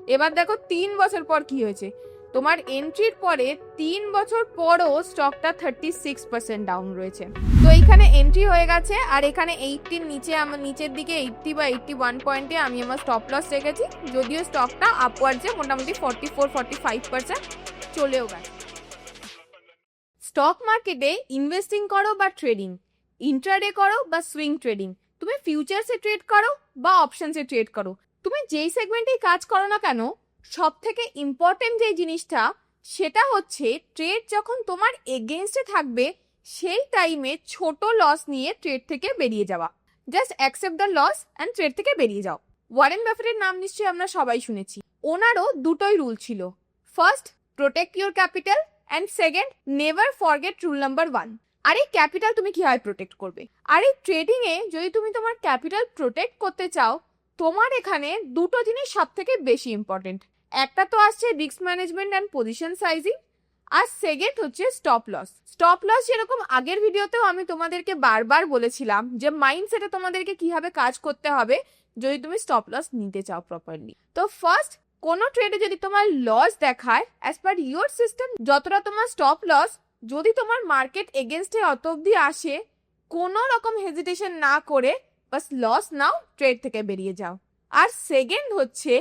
এবার দেখো 3 বছর পর কি হয়েছে, তোমার এন্ট্রির পরে 3 বছর পরও স্টকটা 36% ডাউন রয়েছে। তো এইখানে এন্ট্রি হয়ে গেছে, আর এখানে 80 নিচে আমার নিচের দিকে 80 বা 81 পয়েন্টে আমি আমার স্টপ লস রেখেছি, যদিও স্টকটা আপওয়ার্ডসে মোটামুটি 44-45% চলেও গেছে। স্টক মার্কেটে ইনভেস্টিং করো বা ট্রেডিং, ইন্ট্রাডে করো বা সুইং ট্রেডিং, তুমি ফিউচার্সে ট্রেড করো বা অপশনসে ট্রেড করো, তুমি যেই সেগমেন্টেই কাজ করো না কেন, সব থেকে ইম্পর্টেন্ট যে জিনিসটা সেটা হচ্ছে ট্রেড যখন তোমার এগেনস্টে থাকবে সেই টাইমে ছোট লস নিয়ে ট্রেড থেকে বেরিয়ে যাওয়া। Just accept the loss and trade থেকে বেরিয়ে যাও। ওয়ারেন বাফেটের নাম নিশ্চয়ই আমরা সবাই শুনেছি। ওনারও দুটোই রুল ছিল, first protect your capital and second never forget rule number 1। আর এই ক্যাপিটাল তুমি কিভাবে প্রোটেক্ট করবে? আর এই ট্রেডিং এ যদি তুমি তোমার ক্যাপিটাল প্রোটেক্ট করতে চাও, তোমার এখানে দুটো জিনিস সব থেকে বেশি ইম্পর্টেন্ট। একটা তো আসছে risk management and position sizing, আর সেকেন্ড হচ্ছে স্টপ লস। স্টপ লস যেরকম আগের ভিডিওতেও আমি তোমাদেরকে বারবার বলেছিলাম যে মাইন্ডসেটে তোমাদেরকে কিভাবে কাজ করতে হবে যদি তুমি স্টপ লস নিতে চাও প্রপারলি। তো ফার্স্ট, কোনো ট্রেডে যদি তোমার লস দেখায় অ্যাজ পার ইউর সিস্টেম যতটা তোমার স্টপ লস, যদি তোমার মার্কেট এগেনস্টে অত অব্দি আসে, কোনো রকম হেজিটেশন না করে বাস লস নাও, ট্রেড থেকে বেরিয়ে যাও। আর সেকেন্ড হচ্ছে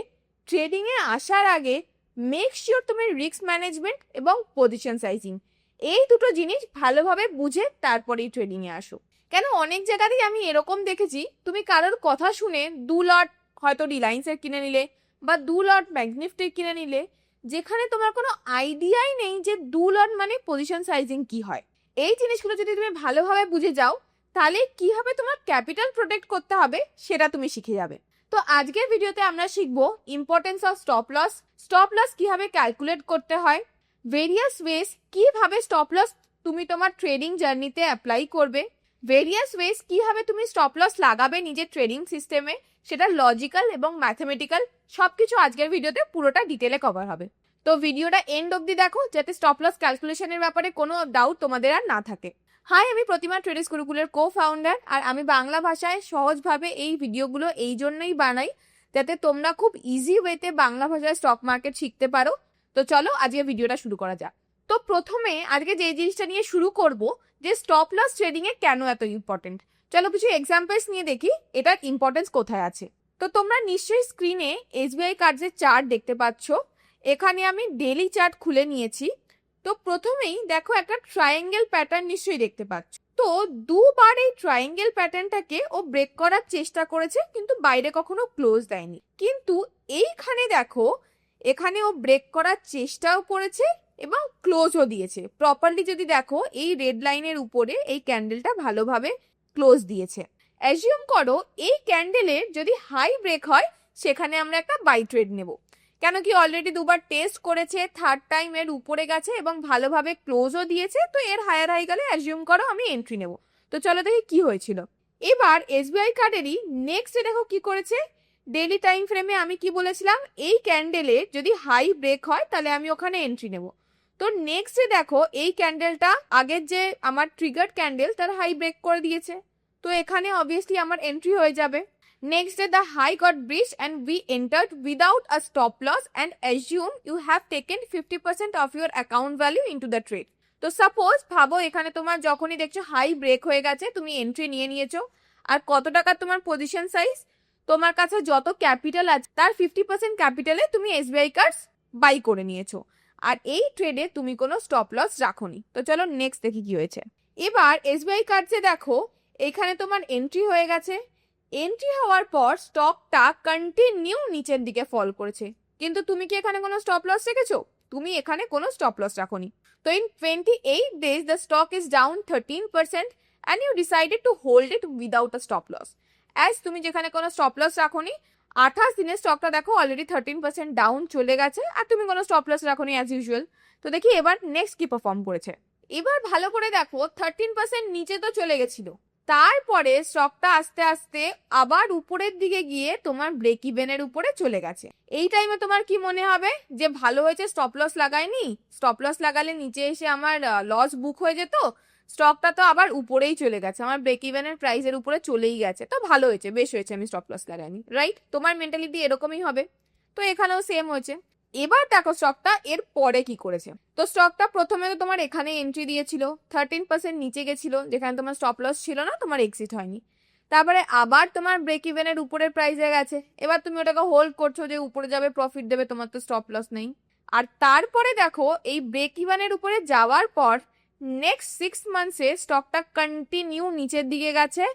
ট্রেডিং এ আসার আগে মেক শিওর তুমি রিস্ক ম্যানেজমেন্ট এবং পজিশন সাইজিং এই দুটো জিনিস ভালোভাবে বুঝে তারপরেই ট্রেডিং এ আসো। কেন অনেক জায়গাতেই আমি এরকম দেখেছি, তুমি কারোর কথা শুনে 2 লট হয়তো রিলায়েন্সের কিনে নিলে বা 2 লট ব্যাংক নিফটির কিনে নিলে, যেখানে তোমার কোনো আইডিয়াই নেই যে 2 লট মানে পজিশন সাইজিং কি হয়। এই জিনিসগুলো যদি তুমি ভালোভাবে বুঝে যাও, তাহলে কিভাবে তোমার ক্যাপিটাল প্রোটেক্ট করতে হবে সেটা তুমি শিখে যাবে। তো আজকের ভিডিওতে আমরা শিখবো ইম্পর্টেন্স অফ স্টপ লস কিভাবে ক্যালকুলেট করতে হয়, ভেরিয়াস ওয়েজ কিভাবে স্টপ লস তুমি তোমার ট্রেডিং জার্নিতে অ্যাপ্লাই করবে, ভেরিয়াস ওয়েজ কিভাবে তুমি স্টপ লস লাগাবে নিজের ট্রেডিং সিস্টেমে, সেটা লজিক্যাল এবং ম্যাথমেটিক্যাল সবকিছু আজকের ভিডিওতে পুরোটা ডিটেলে কভার হবে। তো ভিডিওটা এন্ড অবধি দেখো যাতে স্টপ লস ক্যালকুলেশনের ব্যাপারে কোনো ডাউট তোমাদের আর না থাকে। হাই, আমি প্রতিমা ট্রেডার্স গুরুকুলের কো ফাউন্ডার, আর আমি বাংলা ভাষায় সহজভাবে এই ভিডিওগুলো এই জন্যই বানাই যাতে তোমরা খুব ইজি ওয়েতে বাংলা ভাষায় স্টক মার্কেট শিখতে পারো। তো চলো আজকে ভিডিওটা শুরু করা যাক। তো প্রথমে আজকে যে জিনিসটা নিয়ে শুরু করব, যে স্টপ লস ট্রেডিং এ কেন এত ইম্পর্টেন্ট, চলো কিছু এক্সাম্পলস নিয়ে দেখি এটার ইম্পর্টেন্স কোথায় আছে। তো তোমরা নিশ্চয়ই স্ক্রিনে এসবিআই কার্ডের চার্ট দেখতে পাচ্ছ। এখানে আমি ডেইলি চার্ট খুলে নিয়েছি। তো প্রথমেই দেখো একটা ট্রায়াঙ্গেল প্যাটার্ন নিশ্চয়ই দেখতে পাচ্ছ। তো দুবার এই ট্রায়াঙ্গেল প্যাটার্নটাকে ও ব্রেক করার চেষ্টা করেছে, কিন্তু বাইরে কখনো ক্লোজ দেয়নি। কিন্তু এইখানে দেখো, এখানে ও ব্রেক করার চেষ্টাও করেছে এবং ক্লোজও দিয়েছে। প্রপারলি যদি দেখো, এই রেড লাইনের উপরে এই ক্যান্ডেলটা ভালোভাবে ক্লোজ দিয়েছে। অ্যাজিউম করো এই ক্যান্ডেলের যদি হাই ব্রেক হয়, সেখানে আমরা একটা বাই ট্রেড নেব। কেন কি অলরেডি দুবার টেস্ট করেছে, থার্ড টাইম এর উপরে গেছে এবং ভালোভাবে ক্লোজও দিয়েছে, তো এর হায়ার হাই গেলে অ্যাজিউম করো আমি এন্ট্রি নেব। তো চলো দেখি কি হয়েছিল। এবার এসবিআই কার্ডেরই নেক্সট দেখো কি করেছে। ডেইলি টাইম ফ্রেমে আমি কি বলেছিলাম, এই ক্যান্ডেলে যদি হাই ব্রেক হয় তাহলে আমি ওখানে এন্ট্রি নেব। তো নেক্সট দেখো এই ক্যান্ডেলটা আগের যে আমার ট্রিগার্ড ক্যান্ডেল তার হাই ব্রেক করে দিয়েছে, তো এখানে অবভিয়াসলি আমার এন্ট্রি হয়ে যাবে। Next day the high got breached and we entered without a stop loss and assume you have taken 50% of your account value into the trade. তো suppose ভাবো এখানে তোমার যখনই দেখছো হাই ব্রেক হয়ে গেছে, তুমি এন্ট্রি নিয়ে নিয়েছো। আর কত টাকা তোমার পজিশন সাইজ, তোমার কাছে যত ক্যাপিটাল আছে তার 50% ক্যাপিটালে তুমি এসবিআই কার্ডস বাই করে নিয়েছো, আর এই ট্রেডে তুমি কোনো স্টপ লস রাখোনি। তো চলো নেক্সট দেখি কি হয়েছে। এবার এসবিআই কার্ডসে দেখো এখানে তোমার এন্ট্রি হয়ে গেছে। এন্ট্রি হওয়ার পর স্টকটা কন্টিনিউ নিচের দিকে ফল করেছে, কিন্তু তুমি কি এখানে কোনো স্টপ লস রেখেছো? তুমি এখানে কোনো স্টপ লস রাখোনি। তো in 28 days the stock is down 13% and you decided to hold it without a stop loss. As তুমি যেখানে কোনো স্টপ লস রাখোনি, 28 দিনে স্টকটা দেখো অলরেডি 13% ডাউন চলে গেছে, আর তুমি কোনো স্টপ লস রাখোনি অ্যাজ ইউজুয়াল। তো দেখি এবার নেক্সট কি পারফর্ম করেছে। এবার ভালো করে দেখো, 13% নিচে তো চলে গেছিল, তারপরে স্টকটা আস্তে আস্তে আবার উপরের দিকে গিয়ে তোমার ব্রেক ইভেনের উপরে চলে গেছে। এই টাইমে তোমার কি মনে হবে যে ভালো হয়েছে স্টপ লস লাগাইনি, স্টপ লস লাগালে নিচে এসে আমার লস বুক হয়ে যেত, স্টকটা তো আবার উপরেই চলে গেছে, আমার ব্রেক ইভেনের প্রাইসের উপরে চলেই গেছে, তো ভালো হয়েছে, বেশ হয়েছে আমি স্টপ লস লাগাইনি, রাইট? তোমার মেন্টালিটি এরকমই হবে। তো এখানেও সেম হয়েছে। এবার দেখো স্টকটা এর পরে কি করেছে। তো স্টকটা প্রথমে তো তোমার এখানে এন্ট্রি দিয়েছিল, 13% নিচে গেছিল, যেখানে তোমার স্টপ লস ছিল না, তোমার এক্সিট হয়নি। তারপরে আবার তোমার ব্রেক ইভেনের উপরের প্রাইসে গেছে, এবার তুমি ওটাকে হোল্ড করছো যে উপরে যাবে, প্রফিট দেবে, তোমার তো স্টপ লস নেই। আর তারপরে দেখো এই ব্রেক ইভেনের উপরে যাওয়ার পর নেক্সট 6 মান্থসে স্টকটা কন্টিনিউ নিচের দিকে গেছে,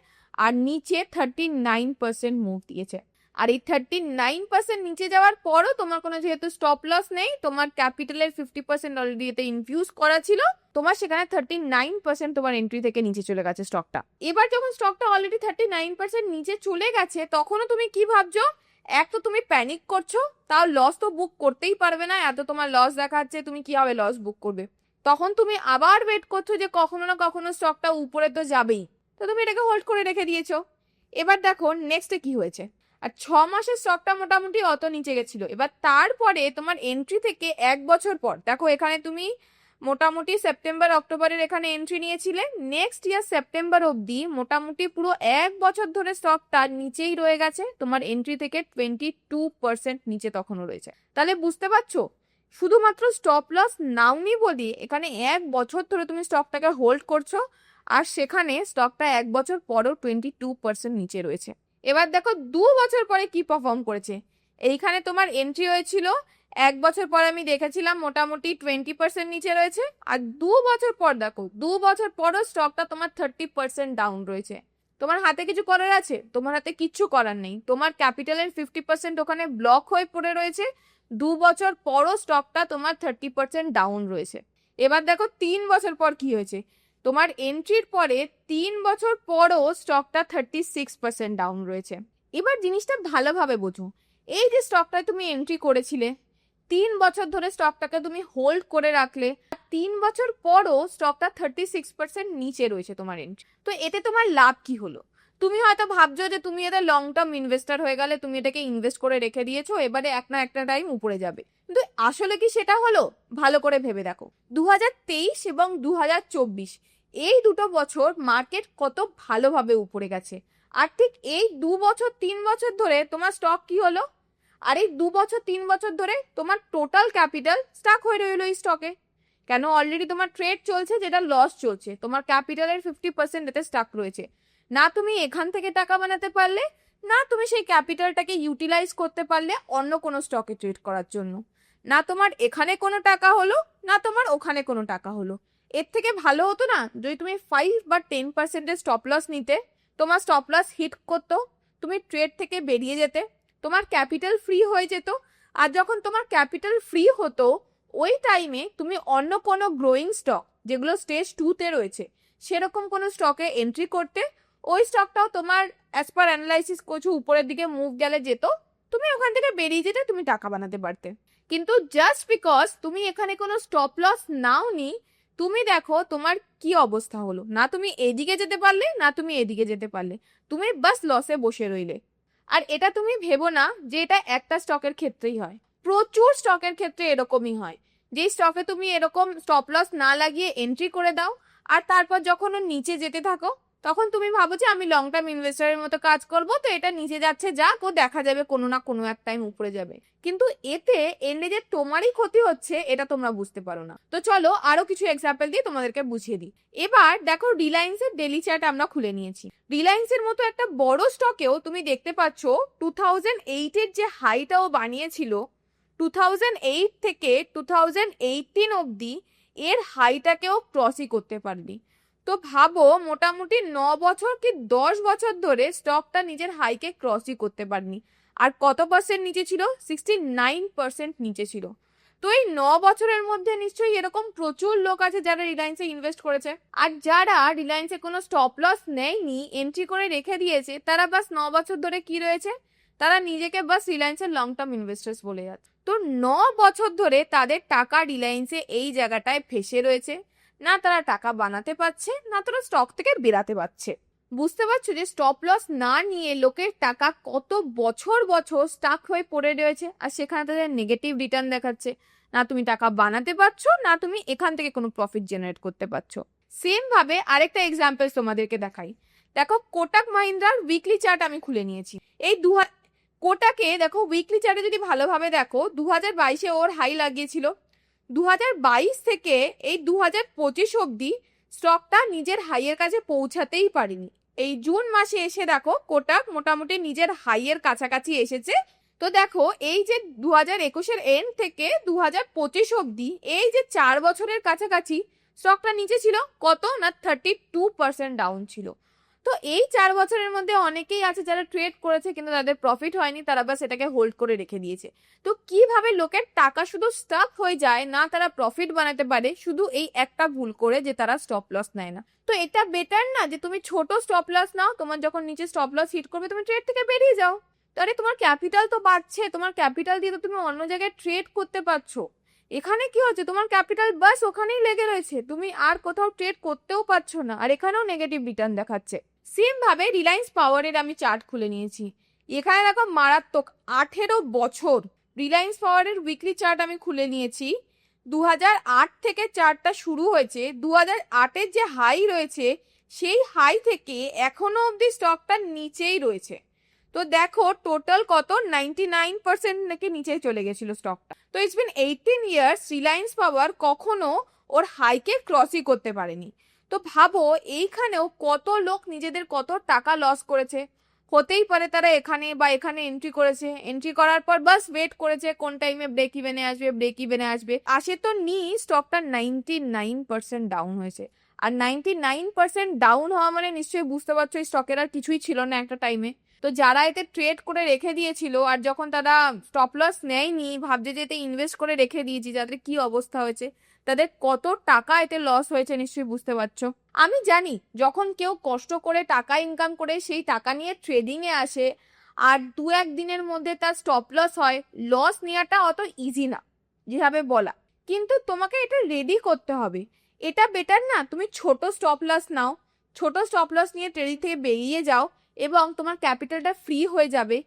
আর নিচে 39% মুভ দিয়েছে। আর এই 39% নিচে যাওয়ার পরও তোমার কোনো যেহেতু স্টপ লস নেই, তোমার ক্যাপিটালের 50% অলরেডি এতে ইনফিউজ করা ছিল, তোমার সেখানে 39% তোমার এন্ট্রি থেকে নিচে চলে গেছে স্টকটা। এবার যখন স্টকটা অলরেডি 39% নিচে চলে গেছে, তখনও তুমি কি ভাবছো? এক তো তুমি প্যানিক করছো, তাও লস তো বুক করতেই পারবে না, এত তোমার লস দেখাচ্ছে, তুমি কিভাবে লস বুক করবে? তখন তুমি আবার ওয়েট করছো যে কখনো না কখনো স্টকটা উপরে তো যাবেই, তো তুমি এটাকে হোল্ড করে রেখে দিয়েছো। এবার দেখো নেক্সটে কি হয়েছে। আর 6 মাসের স্টকটা মোটামুটি অত নিচে গেছিল। এবার তারপরে তোমার এন্ট্রি থেকে 1 বছর পর দেখো, এখানে তুমি মোটামুটি সেপ্টেম্বর অক্টোবরের এখানে এন্ট্রি নিয়েছিলে, নেক্সট ইয়ার সেপ্টেম্বর অবধি মোটামুটি পুরো 1 বছর ধরে স্টকটা নিচেই রয়ে গেছে, তোমার এন্ট্রি থেকে 22% নিচে তখনও রয়েছে। তাহলে বুঝতে পারছো, শুধুমাত্র স্টপ লস নাওনি বলি এখানে 1 বছর ধরে তুমি স্টকটাকে হোল্ড করছো, আর সেখানে স্টকটা 1 বছর পরও 22% নিচে রয়েছে। এবার দেখো 2 বছর পরে কি পারফর্ম করেছে। এইখানে তোমার এন্ট্রি হয়েছিল, 1 বছর পর আমি দেখেছিলাম মোটামুটি 20% নিচে রয়েছে, আর 2 বছর পর দেখো 2 বছর পরও স্টকটা তোমার 30% ডাউন রয়েছে। তোমার হাতে কিছু করার আছে? তোমার হাতে কিচ্ছু করার নেই, তোমার ক্যাপিটালের 50% ওখানে ব্লক হয়ে পড়ে রয়েছে, 2 বছর পরও স্টকটা তোমার 30% ডাউন রয়েছে। এবার দেখো 3 বছর পর কি হয়েছে। তোমার এন্ট্রির পরে 3 বছর পরও স্টকটা 36% ডাউন রয়েছে। এবার জিনিসটা ভালোভাবে বোঝো, এই যে স্টকটায় তুমি এন্ট্রি করেছিলে, 3 বছর ধরে স্টকটাকে তুমি হোল্ড করে রাখলে, 3 বছর পরও স্টকটা 36% নিচে রয়েছে তোমার এন্ট্রি। তো এতে তোমার লাভ কি হলো? তুমি হয়তো ভাবছো যে তুমি এতে লং টার্ম ইনভেস্টার হয়ে গেলে, তুমি এটাকে ইনভেস্ট করে রেখে দিয়েছো, এবারে এক না একটা টাইম উপরে যাবে, কিন্তু আসলে কি সেটা হলো? ভালো করে ভেবে দেখো, 2023 এবং 2024 এই দুটো বছর মার্কেট কত ভালোভাবে উপরে গেছে, আর ঠিক এই 2 বছর 3 বছর ধরে তোমার স্টক কি হলো? আর এই 2 বছর 3 বছর ধরে তোমার টোটাল ক্যাপিটাল স্টাক হয়ে রইলো এই স্টকে। কেন? অলরেডি তোমার ট্রেড চলছে যেটা লস চলছে, তোমার ক্যাপিটালের 50% এতে স্টাক রয়েছে। না তুমি এখান থেকে টাকা বানাতে পারলে, না তুমি সেই ক্যাপিটালটাকে ইউটিলাইজ করতে পারলে অন্য কোনো স্টকে ট্রেড করার জন্য। না তোমার এখানে কোনো টাকা হলো, না তোমার ওখানে কোনো টাকা হলো। এর থেকে ভালো হতো না যদি তুমি 5 বা 10% স্টপ লস নিতে, তোমার স্টপ লস হিট করতো, তুমি ট্রেড থেকে বেরিয়ে যেতে, তোমার ক্যাপিটাল ফ্রি হয়ে যেত। আর যখন তোমার ক্যাপিটাল ফ্রি হতো, ওই টাইমে তুমি অন্য কোনো গ্রোয়িং স্টক যেগুলো স্টেজ 2-তে রয়েছে সেরকম কোনো স্টকে এন্ট্রি করতে, ওই স্টকটাও তোমার অ্যাজ পার অ্যানালাইসিস করছো উপরের দিকে মুভ গেলে যেত, তুমি ওখান থেকে বেরিয়ে যেতে, তুমি টাকা বানাতে পারতে। কিন্তু জাস্ট বিকজ তুমি এখানে কোনো স্টপ লস নাওনি, তুমি দেখো তোমার কি অবস্থা হলো, না তুমি এদিকে যেতে পারলে, না তুমি এদিকে যেতে পারলে, তুমি বাস লসে বসে রইলে। আর এটা তুমি ভেবো না যে এটা একটা স্টকের ক্ষেত্রেই হয়, প্রচুর স্টকের ক্ষেত্রে এরকমই হয়, যে স্টকে তুমি এরকম স্টপ লস না লাগিয়ে এন্ট্রি করে দাও, আর তারপর যখন ও নিচে যেতে থাকো, তখন তুমি ভাবো যে আমি লং টার্ম ইনভেস্টরের মতো কাজ করব, তো এটা নিচে যাচ্ছে যাক, ও দেখা যাবে কোনো না কোনো এক টাইম উপরে যাবে। কিন্তু এতে এন্ডে যে তোমারই ক্ষতি হচ্ছে এটা তোমরা বুঝতে পারো না। তো চলো আরো কিছু এক্সাম্পল দিয়ে তোমাদেরকে বুঝিয়ে দিই। এবার দেখো রিলায়েন্সের ডেলি চার্ট আমরা খুলে নিয়েছি। রিলায়েন্সের মতো একটা বড় স্টকেও তুমি দেখতে পাচ্ছ 2008-এর যে হাইটা ও বানিয়েছিল, 2008 থেকে 2018 অবধি এর হাইটাকেও ক্রসই করতে পারলি। তো ভাবো মোটামুটি 9 বছর কি 10 বছর ধরে স্টকটা নিজের হাইকে ক্রসই করতে পারেনি। আর কত পার্সেন্ট নিচে ছিল? 69% নিচে ছিল। তো এই 9 বছরের মধ্যে নিশ্চয়ই এরকম প্রচুর লোক আছে যারা রিলায়েন্সে ইনভেস্ট করেছে, আর যারা রিলায়েন্সে কোনো স্টপ লস নেয়নি, এন্ট্রি করে রেখে দিয়েছে, তারা বাস 9 বছর ধরে কি রয়েছে, তারা নিজেকে বাস রিলায়েন্সের লং টার্ম ইনভেস্টার্স বলে যাচ্ছে। তো 9 বছর ধরে তাদের টাকা রিলায়েন্সে এই জায়গাটায় ফেসে রয়েছে, না তারা টাকা বানাতে পারছে, না তারা স্টক থেকে বেরাতে পারছে। বুঝতে পারছো যে স্টপ লস না নিয়ে লোকের টাকা কত বছর বছর স্টাক হয়ে পড়ে রয়েছে, আর সেখানে তাদের নেগেটিভ রিটার্ন দেখাচ্ছে। না তুমি টাকা বানাতে পারছো, না তুমি এখান থেকে কোনো প্রফিট জেনারেট করতে পারছো। সেম ভাবে আরেকটা এক্সাম্পল তোমাদেরকে দেখাই। দেখো কোটাক মাহিন্দ্রার উইকলি চার্ট আমি খুলে নিয়েছি। এই কোটাকে দেখো উইকলি চার্টে যদি ভালোভাবে দেখো 2022-এ ওর হাই লাগিয়েছিল, 2022 থেকে এই 2025 অবধি স্টকটা নিজের হাইয়ের কাছে পৌঁছাতেই পারেনি। এই জুন মাসে এসে দেখো কোটাক মোটামুটি নিজের হাইয়ের কাছাকাছি এসেছে। তো দেখো এই যে 2021-এর এন্ড থেকে 2025 অবধি এই যে 4 বছরের কাছাকাছি স্টকটা নিচে ছিল, কত না 32% ডাউন ছিল। তো এই 4 বছরের মধ্যে অনেকেই আছে যারা ট্রেড করেছে কিন্তু তাদের প্রফিট হয়নি, তারা বাস এটাকে হোল্ড করে রেখে দিয়েছে। তো কিভাবে লোকের টাকা শুধু স্টাক হয়ে যায় না, তারা প্রফিট বানাতে পারে শুধু এই একটা ভুল করে যে তারা স্টপ লস নেয় না। তো এটা বেটার না যে তুমি ছোট স্টপ লস নাও, তোমার যখন নিচে স্টপ লস হিট করবে তুমি ট্রেড থেকে বেরিয়ে যাও। তাহলে তোমার ক্যাপিটাল তো বাড়ছে, তোমার ক্যাপিটাল দিয়ে তো তুমি অন্য জায়গায় ট্রেড করতে পারছো। এখানে কি হচ্ছে, তোমার ক্যাপিটাল বাস ওখানেই লেগে রয়েছে, তুমি আর কোথাও ট্রেড করতেও পারছো না, আর এখানেও নেগেটিভ রিটার্ন দেখাচ্ছে। সেম ভাবে রিলায়েন্স পাওয়ারের আমি চার্ট খুলে নিয়েছি, এখানে দেখো মারাত্মক 18 বছর রিলায়েন্স পাওয়ারের উইকলি চার্ট আমি খুলে নিয়েছি। 2008 থেকে চার্টটা শুরু হয়েছে, 2008-এর যে হাই রয়েছে সেই হাই থেকে এখনো অবধি স্টকটা নিচেই রয়েছে। তো দেখো টোটাল কত 99% নাকি নিচে চলে গেছিল স্টকটা। তো ইটস বিন 18 ইয়ার্স রিলায়েন্স পাওয়ার কখনো ওর হাইকে ক্রসই করতে পারেনি। তো ভাবো এইখানেও কত লোক নিজেদের কত টাকা লস করেছে। হতেই পারে তারা এখানে বা এখানে এন্ট্রি করেছে, এন্ট্রি করার পর বাস ওয়েট করেছে কোন টাইমে ব্রেক ইভেনে আসবে, ব্রেক ইভেনে আসবে, আসে তো নি স্টকটা 99% ডাউন হয়েছে। আর 99% ডাউন হওয়া মানে নিশ্চয়ই বুঝতে পারছো এই স্টকের আর কিছুই ছিল না একটা টাইমে। তো যারা এতে ট্রেড করে রেখে দিয়েছিল আর যখন তারা স্টপ লস নেয়নি, ভাবছে যে এতে ইনভেস্ট করে রেখে দিয়েছি, যাদের কি অবস্থা হয়েছে, তাদের কত টাকা এতে লস হয়েছে নিশ্চয়ই বুঝতে পারছো। আমি জানি যখন কেউ কষ্ট করে টাকা ইনকাম করে সেই টাকা নিয়ে ট্রেডিং এ আসে আর 2-1 দিনের মধ্যে তার স্টপ লস হয়, লস নেওয়াটা অত ইজি না যেভাবে বলা, কিন্তু তোমাকে এটা রেডি করতে হবে। এটা বেটার না তুমি ছোট স্টপ লস নাও, ছোট স্টপ লস নিয়ে ট্রেডিং থেকে বেরিয়ে যাও এবং তোমার ক্যাপিটালটা ফ্রি হয়ে যাবে,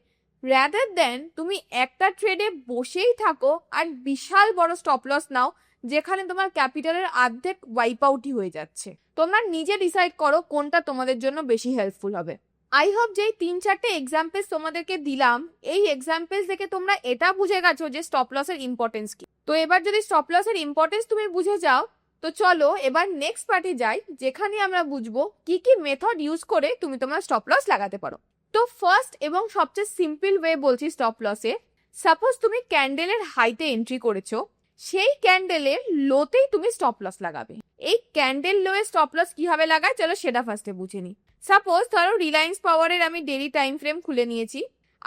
রাদার দেন তুমি একটা ট্রেডে বসেই থাকো আর বিশাল বড় স্টপ লস নাও যেখানে তোমার ক্যাপিটালের অর্ধেক ওয়াইপ আউটই হয়ে যাচ্ছে। তোমরা নিজে ডিসাইড করো কোনটা তোমাদের জন্য বেশি হেল্পফুল হবে। আই হোপ যে 3-4টে এক্সাম্পলস তোমাদেরকে দিলাম, এই এক্সাম্পলস দেখে তোমরা এটা বুঝে গেছো যে স্টপ লসের ইম্পর্টেন্স কি। তো এবার যদি স্টপ লসের ইম্পর্টেন্স তুমি বুঝে যাও, তো চলো এবার নেক্সট পার্টে যাই যেখানে আমরা বুঝবো কি কি মেথড ইউজ করে তুমি তোমার স্টপ লস লাগাতে পারো। তো ফার্স্ট এবং সবচেয়ে সিম্পল ওয়ে বলছি স্টপ লসে, সাপোজ তুমি ক্যান্ডেলের হাইতে এন্ট্রি করেছো, সেই ক্যান্ডেলের লোতেই তুমি স্টপ লস লাগাবে। এই ক্যান্ডেল লোয়ে স্টপ লস কিভাবে লাগায় চলো সেটা ফার্স্টে বুঝে নি। সাপোজ ধরো রিলায়েন্স পাওয়ারের আমি ডেইলি টাইম ফ্রেম খুলে নিয়েছি,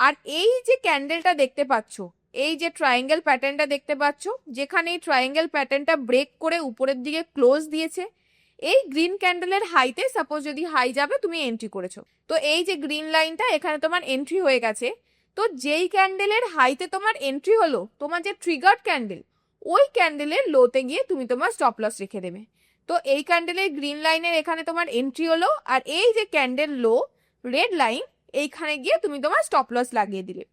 আর এই যে ক্যান্ডেলটা দেখতে পাচ্ছ, এই যে ট্রায়াঙ্গেল প্যাটার্নটা দেখতে পাচ্ছ, যেখানে এই ট্রায়াঙ্গেল প্যাটার্নটা ব্রেক করে উপরের দিকে ক্লোজ দিয়েছে, এই গ্রিন ক্যান্ডেলের হাইতে সাপোজ যদি হাই যাবে তুমি এন্ট্রি করেছো, তো এই যে গ্রিন লাইনটা এখানে তোমার এন্ট্রি হয়ে গেছে। তো যেই ক্যান্ডেলের হাইতে তোমার এন্ট্রি হলো, তোমার যে ট্রিগার্ড ক্যান্ডেল, ওই ক্যান্ডেলের লোতে গিয়ে তুমি তোমার স্টপ লস রেখে দেবে। তো এই ক্যান্ডেলের গ্রিন লাইনের এখানে তোমার এন্ট্রি হলো, আর এই যে ক্যান্ডেল লো রেড লাইন, এইখানে গিয়ে তুমি তোমার স্টপ লস লাগিয়ে দিলে।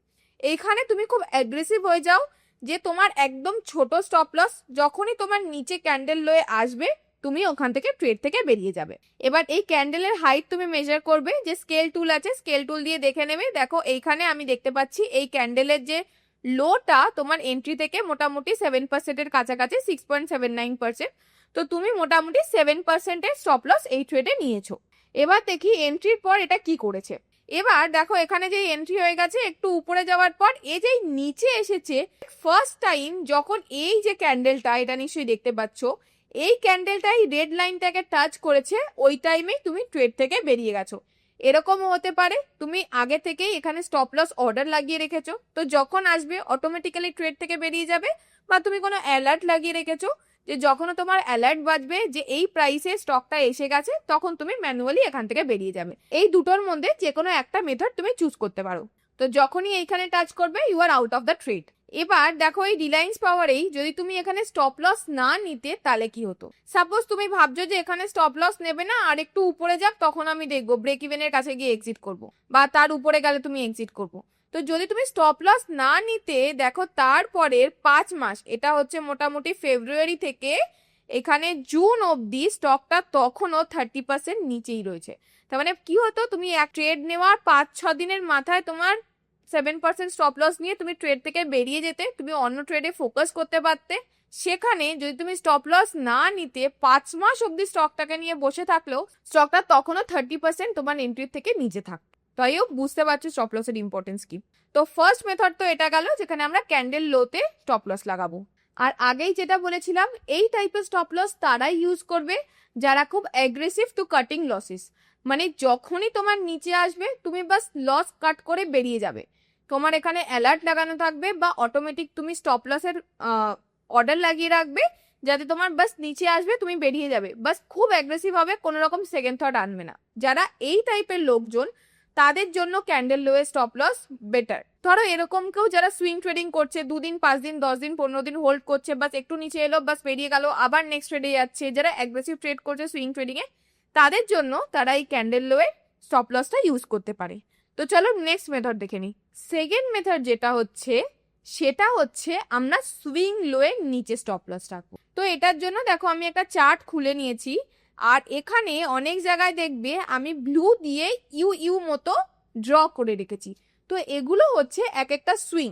এইখানে তুমি খুব অ্যাগ্রেসিভ হয়ে যাও যে তোমার একদম ছোট স্টপ লস, যখনই তোমার নিচে ক্যান্ডেল লোয়ে আসবে তুমি ওখান থেকে ট্রেড থেকে বেরিয়ে যাবে। এবার এই ক্যান্ডেলের হাইট তুমি মেজার করবে, যে স্কেল টুল আছে স্কেল টুল দিয়ে দেখে নেবে। দেখো এইখানে আমি দেখতে পাচ্ছি এই ক্যান্ডেলের যে লোটা তোমার এন্ট্রি থেকে মোটামুটি 7%-এর কাছাকাছি, 6.79%। তো তুমি মোটামুটি 7%-এর স্টপ লস এই ট্রেডে নিয়েছো। এবার দেখি এন্ট্রির পর এটা কি করেছে। এবার দেখো এখানে যে এন্ট্রি হয়ে গেছে, একটু উপরে যাওয়ার পর এই যে নিচে এসেছে, ফার্স্ট টাইম যখন এই যে ক্যান্ডেলটা, এটা নিশ্চয়ই দেখতে পাচ্ছ, এই ক্যান্ডেলটাই রেড লাইনটাকে টাচ করেছে, ওই টাইমেই তুমি ট্রেড থেকে বেরিয়ে গেছো। এরকমও হতে পারে তুমি আগে থেকেই এখানে স্টপ লস অর্ডার লাগিয়ে রেখেছো, তো যখন আসবে অটোমেটিক্যালি ট্রেড থেকে বেরিয়ে যাবে, বা তুমি কোনো অ্যালার্ট লাগিয়ে রেখেছো যে যখন তোমার অ্যালার্ট বাজবে যে এই প্রাইসে স্টকটা এসে গেছে, তখন তুমি ম্যানুয়ালি এখান থেকে বেরিয়ে যাবে। এই দুটোর মধ্যে যে কোনো একটা মেথড তুমি চুজ করতে পারো। তো যখনই এইখানে টাচ করবে you are out of the trade. এবার দেখো এই রিলায়েন্স পাওয়ারেই যদি তুমি এখানে স্টপ লস না নিতে তাহলে কি হতো। সাপোজ তুমি ভাবছো যে এখানে স্টপ লস নেবে না, আর একটু উপরে যাক তখন আমি দেখবো ব্রেক ইভেনের কাছে গিয়ে এক্সিট করব, বা তার উপরে গেলে তুমি এক্সিট করবো। তো যদি তুমি স্টপ লস না নিতে, দেখো তারপরের 5 মাস, এটা হচ্ছে মোটামুটি ফেব্রুয়ারি থেকে এখানে জুন অবধি স্টকটা তখনও 30% নিচেই রয়েছে। তার মানে কি হতো, তুমি এক ট্রেড নেওয়ার 5-6 দিনের মাথায় তোমার 7% স্টপ লস নিয়ে তুমি ট্রেড থেকে বেরিয়ে যেতে, তুমি অন্য ট্রেডে ফোকাস করতে পারতে। সেখানে যদি তুমি স্টপ লস না নিতে 5 মাস অব্দি স্টকটাকে নিয়ে বসে থাকলেও স্টকটা তখনও 30% তোমার এন্ট্রি থেকে নিচে থাক। তাই বুঝতে পারছো স্টপ লসের ইম্পর্টেন্স কি। তো ফার্স্ট মেথড তো এটা গেল, যেখানে আমরা ক্যান্ডেল লোতে স্টপ লস লাগাবো। আর আগেই যেটা বলেছিলাম, এই টাইপের স্টপ লস তারাই ইউজ করবে যারা খুব অ্যাগ্রেসিভ টু কাটিং লসেস, মানে যখনই তোমার নিচে আসবে তুমি বাস লস কাট করে বেরিয়ে যাবে। তোমার এখানে অ্যালার্ট লাগানো থাকবে বা অটোমেটিক তুমি স্টপ লসের অর্ডার লাগিয়ে রাখবে, যাতে তোমার বাস নিচে আসবে তুমি বেরিয়ে যাবে, বাস খুব অ্যাগ্রেসিভ হবে, কোনো রকম সেকেন্ড থট আনবে না। যারা এই টাইপের লোকজন তাদের জন্য ক্যান্ডেল লোয়ে স্টপ লস বেটার। ধরো এরকম কেউ যারা সুইং ট্রেডিং করছে, 2 দিন 5 দিন 10 দিন 15 দিন হোল্ড করছে, বাস একটু নিচে এলো বাস বেরিয়ে গেল, আবার নেক্সট ট্রেডে যাচ্ছে, যারা অ্যাগ্রেসিভ ট্রেড করছে সুইং ট্রেডিং এ, তাদের জন্য তারা এই ক্যান্ডেল লোয়ে স্টপ লসটা ইউজ করতে পারে। তো চলো নেক্সট মেথড দেখে নিই। সেকেন্ড মেথড যেটা হচ্ছে, সেটা হচ্ছে আমরা সুইং লোয়ের নিচে স্টপ লস রাখবো। তো এটার জন্য দেখো আমি একটা চার্ট খুলে নিয়েছি, আর এখানে অনেক জায়গায় দেখবে আমি ব্লু দিয়ে ইউ ইউ মতো ড্র করে রেখেছি। তো এগুলো হচ্ছে এক একটা সুইং।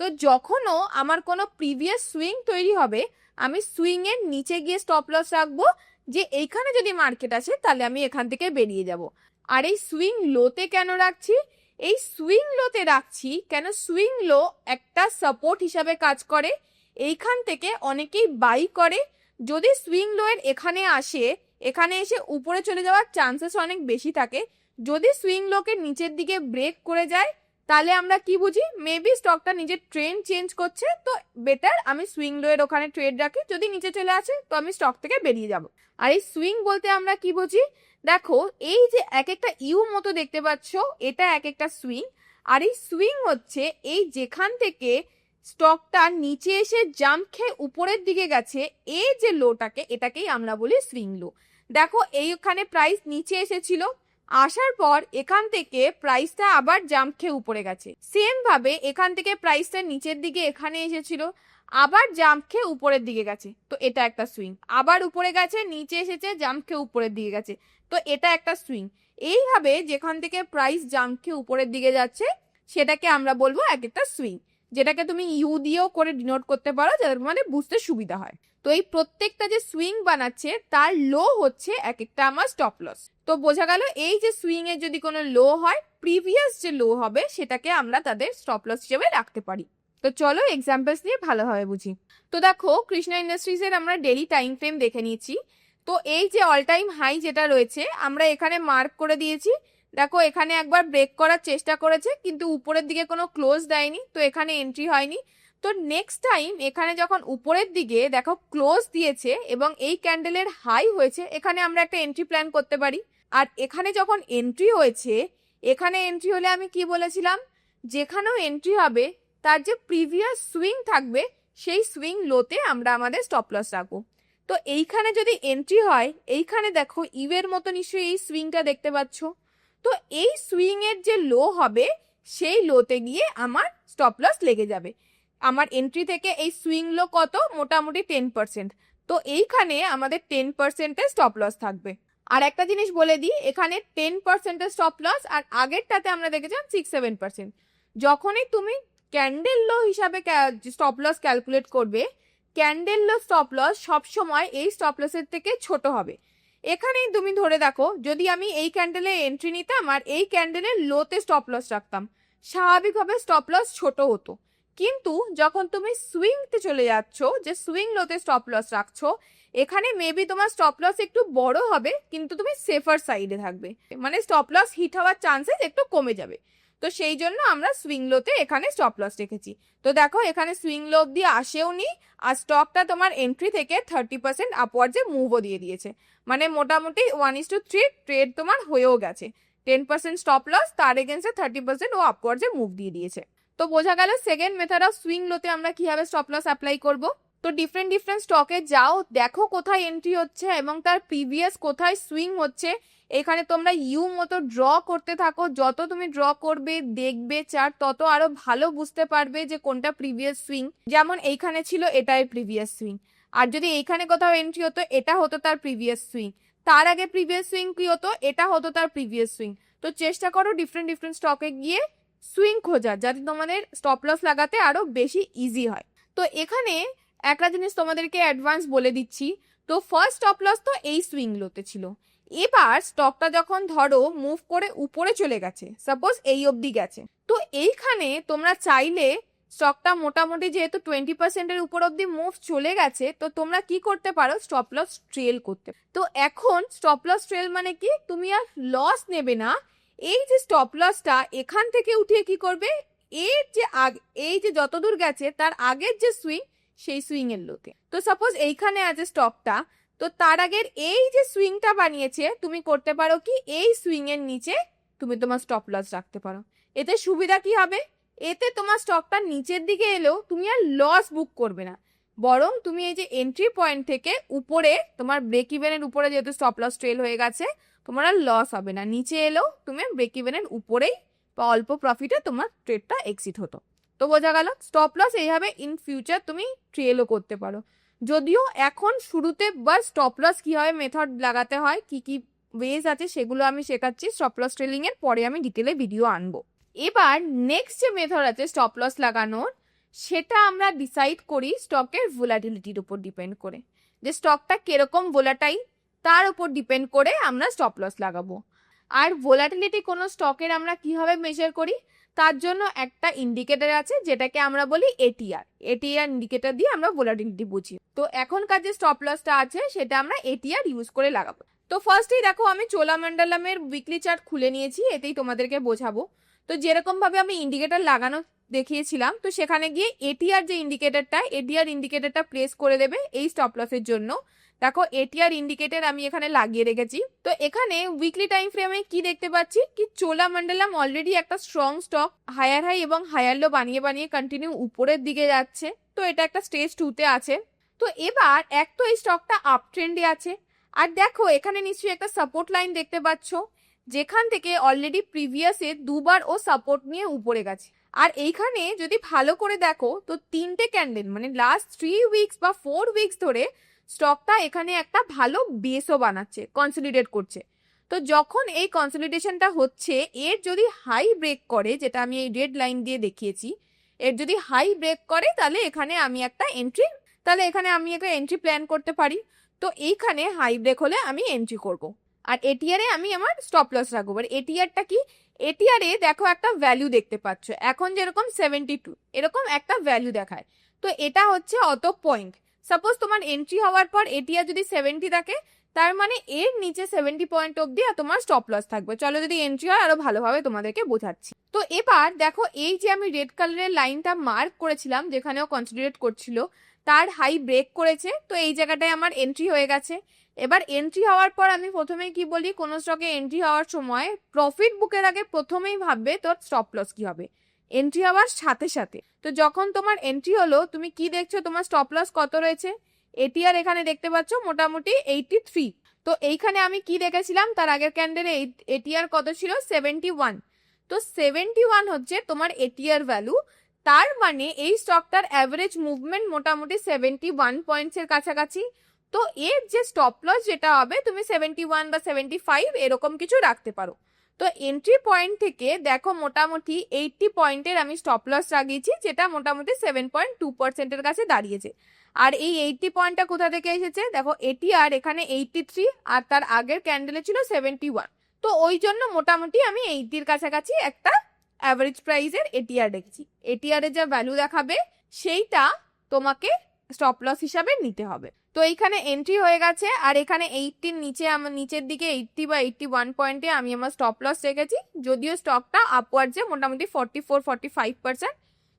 তো যখনও আমার কোনো প্রিভিয়াস সুইং তৈরি হবে, আমি সুইং এর নিচে গিয়ে স্টপ লস রাখবো, যে এইখানে যদি মার্কেট আসে তাহলে আমি এখান থেকে বেরিয়ে যাব। আর এই সুইং লোতে কেন রাখছি? এই সুইং লোতে রাখছি কেন, সুইং লো একটা সাপোর্ট হিসাবে কাজ করে। এইখান থেকে অনেকেই বাই করে, যদি সুইং লো এর এখানে আসে, এখানে এসে উপরে চলে যাওয়ার চান্সেস অনেক বেশি থাকে। যদি সুইং লোকে নিচের দিকে ব্রেক করে যায়, তাহলে আমরা কি বুঝি, মেবি স্টকটা নিজের ট্রেন্ড চেঞ্জ করছে, তো বেটার আমি সুইং লো এর ওখানে ট্রেড রাখি, যদি নিচে চলে আসে তো আমি স্টক থেকে বেরিয়ে যাব। আর এই সুইং বলতে আমরা কি বুঝি, দেখো এই যে এক একটা ইউ মতো দেখতে পাচ্ছ, এটা এক একটা সুইং। আর এই সুইং হচ্ছে এই যেখান থেকে স্টকটা নিচে এসে জাম্প খেয়ে উপরের দিকে গেছে, এই যে লোটাকে, এটাকেই আমরা বলি সুইং লো। দেখো এইখানে প্রাইস নিচে এসেছিল, আসার পর এখান থেকে প্রাইসটা আবার জাম্প খেয়ে উপরে গেছে। সেম ভাবে এখান থেকে প্রাইসটা নিচের দিকে এখানে এসেছিল, আবার জাম্প খেয়ে উপরের দিকে গেছে, তো এটা একটা সুইং। আবার উপরে গেছে, নিচে এসেছে, জাম্প খেয়ে উপরের দিকে গেছে, তো এটা একটা সুইং। এইভাবে যেখান থেকে প্রাইস জাম্প খেয়ে উপরের দিকে যাচ্ছে, সেটাকে আমরা বলবো এক একটা সুইং, যেটাকে তুমি ইউ দিয়েও করে ডিনোট করতে পারো, যাদের মানে বুঝতে সুবিধা হয়। তো এই প্রত্যেকটা যে সুইং বানাচ্ছে তার লো হচ্ছে এক একটা আমার স্টপ লস। তো বোঝা গেল এই যে সুইং এর যদি কোনো লো হয়, প্রিভিয়াস যে লো হবে সেটাকে আমরা তাদের স্টপ লস হিসেবে রাখতে পারি। তো চলো এক্সাম্পলস নিয়ে ভালোভাবে বুঝি। তো দেখো কৃষ্ণা ইন্ডাস্ট্রিজ এর আমরা ডেইলি টাইম ফ্রেম দেখে নিয়েছি। তো এই যে অল টাইম হাই যেটা রয়েছে আমরা এখানে মার্ক করে দিয়েছি। দেখো এখানে একবার ব্রেক করার চেষ্টা করেছে, কিন্তু উপরের দিকে কোনো ক্লোজ দেয়নি, তো এখানে এন্ট্রি হয়নি। তো নেক্সট টাইম এখানে যখন উপরের দিকে দেখো ক্লোজ দিয়েছে এবং এই ক্যান্ডেলের হাই হয়েছে, এখানে আমরা একটা এন্ট্রি প্ল্যান করতে পারি। আর এখানে যখন এন্ট্রি হয়েছে, এখানে এন্ট্রি হলে আমি কি বলেছিলাম, যেখানেও এন্ট্রি হবে তার যে প্রিভিয়াস সুইং থাকবে সেই সুইং লোতে আমরা আমাদের স্টপ লস রাখবো। তো এইখানে যদি এন্ট্রি হয়, এইখানে দেখো ইউ এর মতো নিশ্চয়ই এই সুইংটা দেখতে পাচ্ছ, তো এই সুইং এর যে লো হবে সেই লোতে গিয়ে আমার স্টপ লস লেগে যাবে। আমার এন্ট্রি থেকে এই সুইং লো কত, মোটামুটি 10%, তো এইখানে আমাদের 10% স্টপ লস থাকবে। আর একটা জিনিস বলে দিই, এখানে 10% স্টপ লস, আর আগেরটাতে আমরা দেখেছিলাম 6-7%। যখনই তুমি ক্যান্ডেল লো হিসাবে স্টপ লস ক্যালকুলেট করবে, ক্যান্ডেল লো স্টপ লস সবসময় এই স্টপ লসের থেকে ছোট হবে। এখানেই তুমি ধরে দেখো, যদি আমি এই ক্যান্ডেলে এন্ট্রি নিতাম আর এই ক্যান্ডেলের লোতে স্টপ লস রাখতাম, স্বাভাবিকভাবে স্টপ লস ছোট হতো। কিন্তু যখন তুমি সুইংতে চলে যাচ্ছ, যে সুইং লোতে স্টপ লস রাখছো, এখানে মেবি তোমার স্টপ লস একটু বড় হবে, কিন্তু তুমি সেফার সাইডে থাকবে, মানে স্টপ লস হিট হওয়ার চান্সেস একটু কমে যাবে। তো সেই জন্য আমরা সুইং লোতে এখানে স্টপ লস রেখেছি। তো দেখো এখানে সুইং লো অব্দি আসেও নি, আর স্টকটা তোমার এন্ট্রি থেকে 30% আপওয়ার্ডে মুভও দিয়ে দিয়েছে, মানে মোটামুটি 1:3 ট্রেড তোমার হয়েও গেছে। 10% স্টপ লস, তার এগেন্সে 30% ও আপওয়ার্ডে মুভ দিয়ে দিয়েছে। তো বোঝা গেল সেকেন্ড মেথড অফ সুইং লোতে আমরা কিভাবে স্টপ লস অ্যাপ্লাই করব। তো ডিফারেন্ট স্টকে যাও, দেখো কোথায় এন্ট্রি হচ্ছে এবং তার প্রিভিয়াস কোথায় সুইং হচ্ছে, এখানে তোমরা ইউ মতো ড্র করতে থাকো। যত তুমি ড্র করবে দেখবে চার্ট, তত আরো ভালো বুঝতে পারবে যে কোনটা প্রিভিয়াস সুইং। যেমন এইখানে ছিল এটাই প্রিভিয়াস সুইং, আর যদি এইখানে কোথাও এন্ট্রি হতো এটা হতো তার প্রিভিয়াস সুইং, তার আগে প্রিভিয়াস সুইং কি হতো, এটা হতো তার প্রিভিয়াস সুইং। তো চেষ্টা করো ডিফারেন্ট স্টকে গিয়ে সুইং খোঁজার, যাতে তোমাদের স্টপ লস লাগাতে আরো বেশি ইজি হয়। তো এখানে একটা জিনিস তোমাদেরকে অ্যাডভান্স বলে দিচ্ছি। তো ফার্স্ট স্টপ লস তো এই সুইংগুলোতে ছিল। এবার স্টকটা যখন ধরো মুভ করে উপরে চলে গেছে, সাপোজ এই অবধি গেছে, তো এইখানে তোমরা চাইলে স্টকটা মোটামুটি যেহেতু 20%-এর উপর অবধি মুভ চলে গেছে, তো তোমরা কি করতে পারো, স্টপ লস ট্রেল করতে। তো এখন স্টপ লস ট্রেল মানে কি, তুমি আর লস নেবে না, এই যে স্টপ লসটা এখান থেকে উঠিয়ে কি করবে, এই যে যতদূর গেছে তার আগের যে সুইং, সেই সুইং এর লোতে। তো সাপোজ এইখানে আছে স্টকটা, তো তার আগের এই যে সুইংটা বানিয়েছে, তুমি করতে পারো কি, এই সুইং এর নিচে তুমি তোমার স্টপ লস রাখতে পারো। এতে সুবিধা কি হবে, এতে তোমার স্টকটা নিচের দিকে এলেও তুমি আর লস বুক করবে না, বরং তুমি এই যে এন্ট্রি পয়েন্ট থেকে উপরে তোমার ব্রেক ইভেনের উপরে যেহেতু স্টপ লস ট্রেল হয়ে গেছে, তোমার আর লস হবে না, নিচে এলেও তুমি ব্রেক ইভেনের উপরেই বা অল্প প্রফিটে তোমার ট্রেডটা এক্সিট হতো। তো বোঝা গেল, স্টপ লস এইভাবে ইন ফিউচার তুমি ট্রেলও করতে পারো। যদিও এখন শুরুতে বা স্টপ লস কিভাবে মেথড লাগাতে হয়, কি কি ওয়েজ আছে, সেগুলো আমি শেখাচ্ছি স্টপ লস ট্রেলিং এর পরে, আমি ডিটেলে ভিডিও আনবো। এবার নেক্সট যে মেথড আছে স্টপ লস লাগানোর, সেটা আমরা ডিসাইড করি স্টকের ভোলাটিলিটির উপর ডিপেন্ড করে, যে স্টকটা কিরকম ভোলাটাইল তার উপর ডিপেন্ড করে আমরা স্টপ লস লাগাবো। আর ভোলাটিলিটি কোনো স্টকের আমরা কিভাবে মেজার করি, তার জন্য একটা ইন্ডিকেটর আছে যেটাকে আমরা বলি এটিআর। এটিআর ইন্ডিকেটর দিয়ে আমরা ভোলাটিলিটি বুঝি। তো এখনকার যে স্টপ লসটা আছে সেটা আমরা এটিআর ইউজ করে লাগাবো। তো ফার্স্টেই দেখো আমি চোলামণ্ডলমের উইকলি চার্ট খুলে নিয়েছি, এতেই তোমাদেরকে বোঝাবো। তো যেরকম ভাবে আমি ইন্ডিকেটর লাগানো দেখিয়েছিলাম, তো সেখানে গিয়ে এটিআর যে ইন্ডিকেটরটা, এটিআর ইন্ডিকেটরটা প্লেস করে দেবে এই স্টপ লসের জন্য। দেখো এটিআর ইন্ডিকেটর আমি এখানে লাগিয়ে রেখেছি। তো এখানে উইকলি টাইম ফ্রেমে কি দেখতে পাচ্ছি, কি চোলামণ্ডলম অলরেডি একটা স্ট্রং স্টক, হায়ার হাই এবং হায়ার লো বানিয়ে বানিয়ে কন্টিনিউ উপরের দিকে যাচ্ছে। তো এটা একটা স্টেজ 2-তে আছে। তো এবার এক তো এই স্টকটা আপ ট্রেন্ডে আছে, আর দেখো এখানে নিশ্চয়ই একটা সাপোর্ট লাইন দেখতে পাচ্ছ, যেখান থেকে অলরেডি প্রিভিয়াসে দুবার ও সাপোর্ট নিয়ে উপরে গেছে। আর এইখানে যদি ভালো করে দেখো, তো 3টে ক্যান্ডেল মানে লাস্ট 3 উইকস বা 4 উইকস ধরে স্টকটা এখানে একটা ভালো বেসও বানাচ্ছে, কনসলিডেট করছে। তো যখন এই কনসলিডেশনটা হচ্ছে, এর যদি হাই ব্রেক করে, যেটা আমি এই রেড লাইন দিয়ে দেখিয়েছি, এর যদি হাই ব্রেক করে, তাহলে এখানে আমি একটা এন্ট্রি প্ল্যান করতে পারি। তো এইখানে হাই ব্রেক হলে আমি এন্ট্রি করব, আর এটিআরে আমি আমার স্টপ লস রাখবো। আর এটিআরটা কি, এটিআরে দেখো একটা ভ্যালু দেখতে পাচ্ছ, এখন যেরকম 72 এরকম একটা ভ্যালু দেখায়। তো এটা হচ্ছে অত পয়েন্ট। সাপোজ তোমার এন্ট্রি হওয়ার পর এটিআর যদি 70 থাকে, তার মানে এর নিচে 70 পয়েন্ট অব্দি আর তোমার স্টপ লস থাকবে। চলো যদি এন্ট্রি হয় আরো ভালোভাবে তোমাদেরকে বোঝাচ্ছি। তো এবার দেখো এই যে আমি রেড কালারের লাইনটা মার্ক করেছিলাম যেখানেও কনসিডারেট করছিল, তার হাই ব্রেক করেছে, তো এই জায়গাটায় আমার এন্ট্রি হয়ে গেছে। এবার এন্ট্রি হওয়ার পর আমি প্রথমেই কি বলি, কোন স্টকে এন্ট্রি হওয়ার সময় প্রফিট বুকের আগে প্রথমেই ভাববে তোর স্টপ লস কি হবে এন্ট্রি হওয়ার সাথে সাথে। তো যখন তোমার এন্ট্রি হলো, তুমি কি দেখছো, তোমার স্টপ লস কত রয়েছে, এটিআর এখানে দেখতে পাচ্ছ মোটামুটি 83। তো এইখানে আমি কি দেখেছিলাম, তার আগের ক্যান্ডেলে এটিআর কত ছিল, 71। তো 71 হচ্ছে তোমার এটিআর ভ্যালু। তার মানে এই স্টকটার অ্যাভারেজ মুভমেন্ট মোটামুটি 71 পয়েন্টস এর কাছাকাছি। তো এর যে স্টপ লস যেটা হবে, তুমি 71 বা 75 এরকম কিছু রাখতে পারো। তো এন্ট্রি পয়েন্ট থেকে দেখো মোটামুটি 80 পয়েন্টের আমি স্টপ লস লাগিয়েছি, যেটা মোটামুটি 7.2%-এর কাছে দাঁড়িয়েছে। আর এই 80 পয়েন্টটা কোথা থেকে এসেছে, দেখো এটিআর এখানে 83 আর তার আগের ক্যান্ডেলে ছিল 71। তো ওই জন্য মোটামুটি আমি 80-র কাছাকাছি একটা অ্যাভারেজ প্রাইসের এটিআর রেখেছি। এটিআর এর যা ভ্যালু দেখাবে সেইটা তোমাকে স্টপ লস হিসাবে নিতে হবে। তো এইখানে এন্ট্রি হয়ে গেছে, আর এখানে 80-র নিচে আমার নিচের দিকে 80 বা 81 পয়েন্টে আমি আমার স্টপ লস রেখেছি। যদিও স্টকটা আপওয়ার্ডসে মোটামুটি 44-45%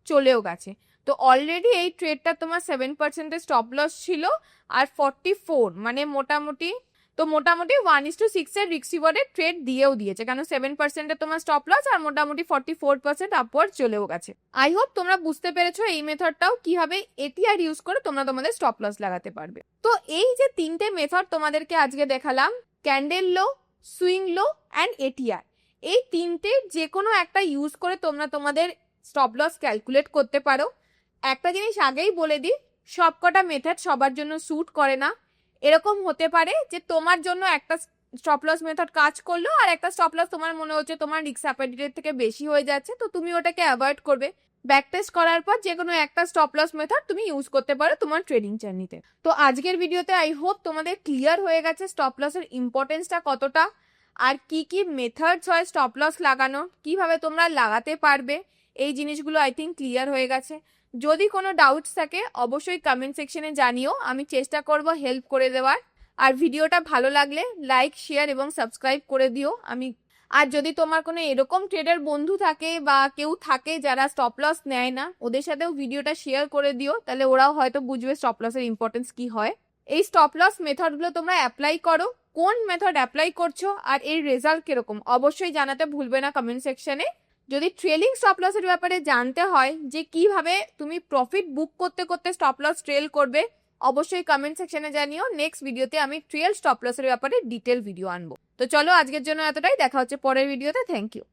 চলেও গেছে। তো অলরেডি এই ট্রেডটা তোমার 7%-এর স্টপ লস ছিল, আর 44 মানে মোটামুটি 1:6-এর রিস্ক রিওয়ার্ডের ট্রেড দিয়েও দিয়েছে, কেন 7%-এর তোমার স্টপ লস আর মোটামুটি 44% আপওয়ার্ড চলেও গেছে। আই হোপ তোমরা বুঝতে পেরেছো এই মেথডটাও কিভাবে এটিআর ইউজ করে তোমরা তোমাদের স্টপ লস লাগাতে পারবে। তো এই যে 3টে মেথড তোমাদেরকে আজকে দেখালাম, candle low, swing low and ATR, এই 3টে যে কোনো একটা ইউজ করে তোমরা তোমাদের স্টপ লস ক্যালকুলেট করতে পারো। একটা জিনিস আগেই বলে দিই, সবকটা মেথড সবার জন্য স্যুট করে না। এরকম হতে পারে যে তোমার জন্য একটা স্টপ লস মেথড কাজ করলো আর একটা স্টপ লস তোমার মনে হচ্ছে তোমার রিস্ক অ্যাপেটিটের থেকে বেশি হয়ে যাচ্ছে, তো তুমি ওটাকে অ্যাভয়েড করবে। ব্যাক টেস্ট করার পর যে কোনো একটা স্টপ লস মেথড তুমি ইউজ করতে পারো তোমার ট্রেডিং জার্নিতে। তো আজকের ভিডিওতে আই হোপ তোমাদের ক্লিয়ার হয়ে গেছে স্টপ লসের ইম্পর্টেন্সটা কতটা, আর কি কি মেথডস হয় স্টপ লস লাগানোর, কিভাবে তোমরা লাগাতে পারবে, এই জিনিসগুলো আই থিঙ্ক ক্লিয়ার হয়ে গেছে। যদি কোনো ডাউটস থাকে অবশ্যই কমেন্ট সেকশনে জানিও, আমি চেষ্টা করব হেল্প করে দেওয়ার। আর ভিডিওটা ভালো লাগলে লাইক, শেয়ার এবং সাবস্ক্রাইব করে দিও। আর যদি তোমার কোনো এরকম ট্রেডার বন্ধু থাকে বা কেউ থাকে যারা স্টপ লস নেয় না, ওদের সাথেও ভিডিওটা শেয়ার করে দিও, তাহলে ওরাও হয়তো বুঝবে স্টপ লসের ইম্পর্টেন্স কি হয়। এই স্টপ লস মেথডগুলো তোমরা অ্যাপ্লাই করো, কোন মেথড অ্যাপ্লাই করছো আর এর রেজাল্ট কিরকম অবশ্যই জানাতে ভুলবে না কমেন্ট সেকশনে। যদি ট্রেলিং স্টপ লসের ব্যাপারে জানতে হয় যে কিভাবে তুমি প্রফিট বুক করতে করতে স্টপ লস ট্রেল করবে, অবশ্যই কমেন্ট সেকশনে জানিও। নেক্সট ভিডিওতে আমি ট্রেল স্টপ লসের ব্যাপারে ডিটেল ভিডিও আনবো। তো চলো আজকের জন্য এতটাই, দেখা হচ্ছে পরের ভিডিওতে। Thank you.